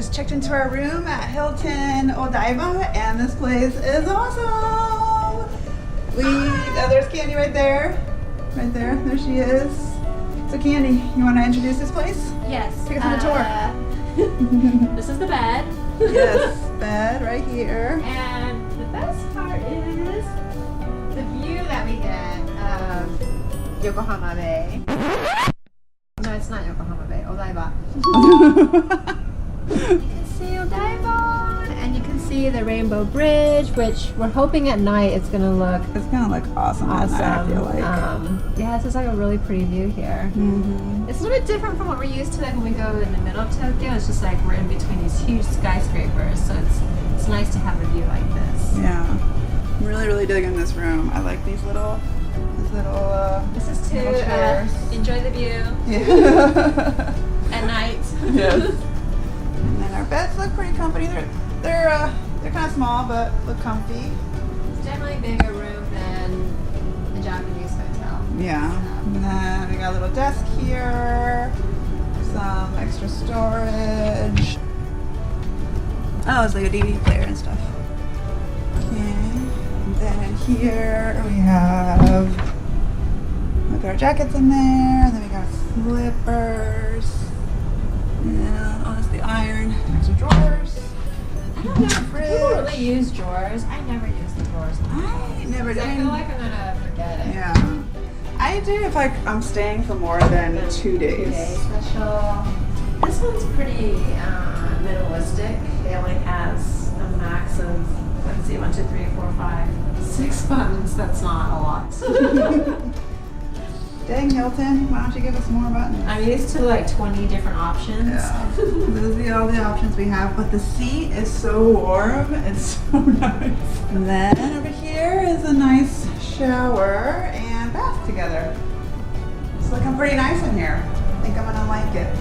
just checked into our room at Hilton Odaiba, and this place is awesome. There's Candy right there. Right there. There she is. So Candy, you want to introduce this place? Yes. Take us on a tour. This is the bed. Yes, bed right here. And the best part is the view that we get of Yokohama Bay. No, it's not Yokohama Bay, Odaiba. You can see Odaiba, and you can see the Rainbow Bridge, which we're hoping at night it's gonna look It's gonna look awesome. At night, I feel like. yeah, this is like a really pretty view here. It's a little bit different from what we're used to, like when we go in the middle of Tokyo. It's just like we're in between these huge skyscrapers, so it's nice to have a view like this. Yeah, I'm really digging this room. I like these little. This is to little chairs. enjoy the view Yeah. at night. Yes. And then our beds look pretty comfy. They're kind of small, but look comfy. It's definitely a bigger room than a Japanese hotel. Yeah. And then we got a little desk here, some extra storage. Oh, it's like a DVD player and stuff. Okay. And then here we have like our jackets in there. And then we got slippers. Yeah, oh, that's the iron. Extra drawers. I don't know if people really use drawers. I never use the drawers. I never did. I feel like I'm gonna forget it. Yeah. I do if I'm staying for more than 2 days. 2 days special. This one's pretty minimalistic. It only has a max of, let's see, 1, 2, 3, 4, 5, 6 buttons. That's not a lot. Dang, Hilton, why don't you give us more buttons? I'm used to like 20 different options. Yeah. Those are all the options we have, but the seat is so warm. It's so nice. And then over here is a nice shower and bath together. It's looking pretty nice in here. I think I'm gonna like it.